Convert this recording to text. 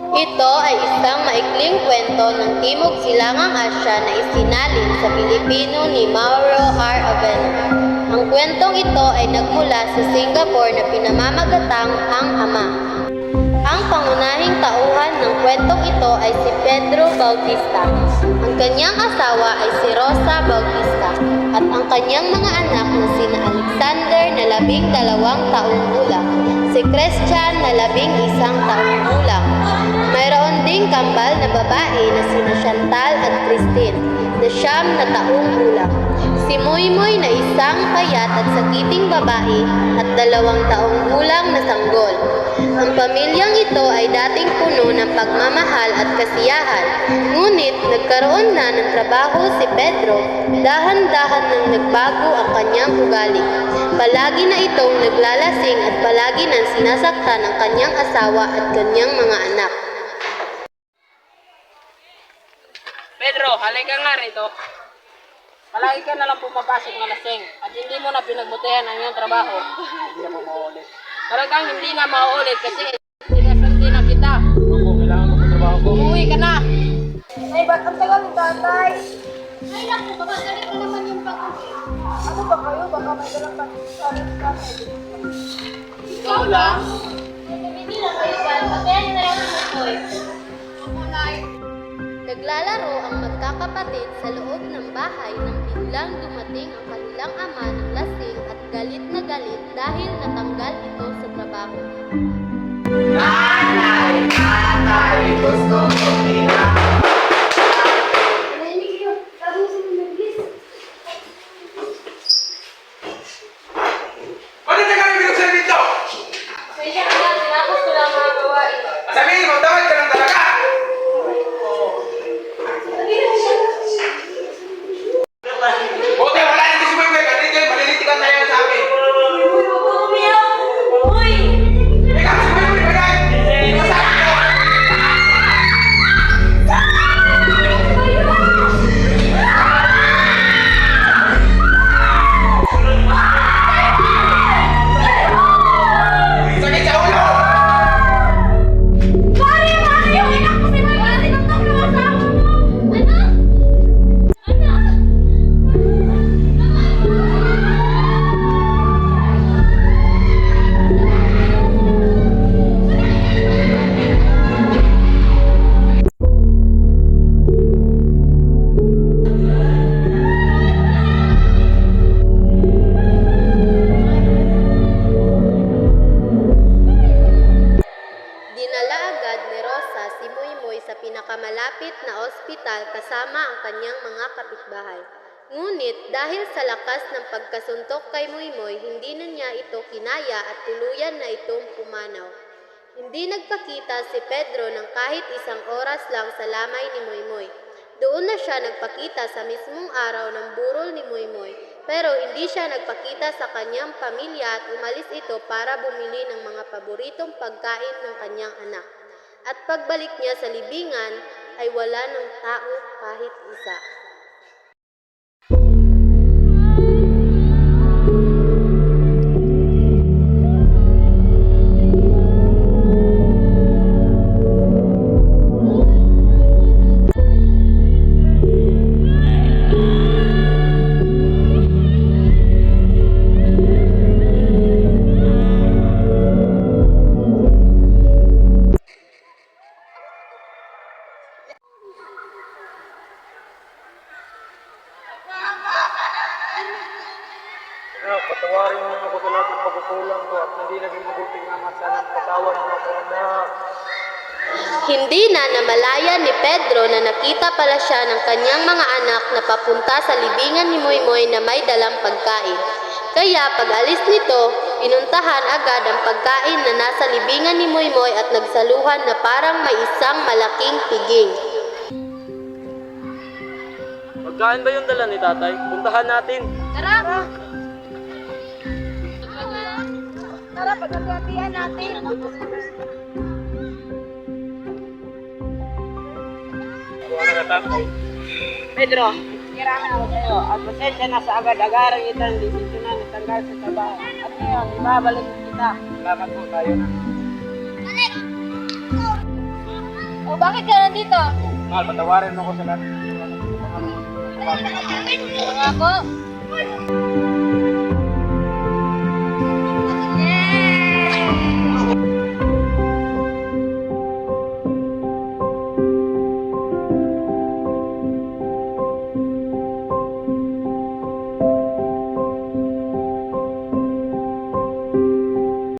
Ito ay isang maikling kwento ng Timog Silangang Asya na isinalin sa Pilipino ni Mauro R. Avena. Ang kwentong ito ay nagmula sa Singapore na pinamamagatang ang ama. Ang pangunahing tauhan ng kwentong ito ay si Pedro Bautista. Ang kanyang asawa ay si Rosa Bautista at ang kanyang mga anak na sina Alexander na 12 taong gulang, si Christian na 11 taong gulang. Mayroon ding kambal na babae na sina Chantal at Christine na 9 taong gulang. Si Moymoy na isang payat at sakiting babae at 2 taong gulang na sanggol. Ang pamilyang ito ay dating puno ng pagmamahal at kasiyahan, ngunit nagkaroon na ng trabaho si Pedro, dahan-dahan nang nagbago ang kanyang ugali. Palagi na itong naglalasing at palagi nang sinasaktan ang kanyang asawa at kanyang mga anak. Pedro, halika nga rito. Palagi ka na lang pumapasok na lasing at hindi mo na pinagbutihan ang iyong trabaho. Hindi na mo mauulit. Talagang hindi na mauulit kasi sinasante na kita. Ako, kailangan ko sa trabaho ko. Umuwi ka na. Ay, ba't ang tagal ng tatay? Ay naku, babagaling ko naman yung pag-uwi. Ano ba kayo? Baka may dalang pag-sabi sa tatay. Ikaw lang? Hindi lang kayo ba? Patayan na lang ang Moymoy. Naglalaro ang magkakapatid sa loob ng bahay nang biglang dumating ang kanilang ama ng lasing at galit na galit dahil natanggal ito sa trabaho. Nanay, gusto ko nila. Ano na kami binuksan dito? Kaya nga, tinapos ko lang mga gawain. Sabihin mo, tawad ka lang talaga. Buti, wala nang si Moymoy. Kanina kayo, malilitikan na yan sa amin. Ikaw, si Moymoy ba yan? Ikaw sa akin ko. Sakit sa ulo. Dinala agad ni Rosa si Moymoy sa pinakamalapit na ospital kasama ang kanyang mga kapitbahay. Ngunit dahil sa lakas ng pagkasuntok kay Moymoy, hindi na niya ito kinaya at tuluyan na itong pumanaw. Hindi nagpakita si Pedro ng kahit 1 oras lang sa lamay ni Moymoy. Doon na siya nagpakita sa mismong araw ng burol ni Moymoy, pero hindi siya nagpakita sa kanyang pamilya at umalis ito para bumili ng mga paboritong pagkain ng kanyang anak. At pagbalik niya sa libingan ay wala ng tao kahit isa. Patawarin mo ako sa lahat ng pagkukulang ko at hindi naging mabuting ama. Sana patawan mo ako, anak. Hindi na namalaya ni Pedro na nakita pala siya ng kanyang mga anak na papunta sa libingan ni Moymoy na may dalang pagkain. Kaya pag-alis nito, pinuntahan agad ang pagkain na nasa libingan ni Moymoy at nagsaluhan na parang may isang malaking piging. Pagkain ba yung dala ni tatay? Puntahan natin. Tara! Tara, pagkakatihan natin. Pedro, kirami ako sa'yo at pasensya na sa agad-agarang itang desisyonan na tanggal sa trabaho. At ngayon, ibabalik kita. Salamat po tayo na. Bakit ka nandito? Mahal, patawarin mo ko sa lahat. Mga ako.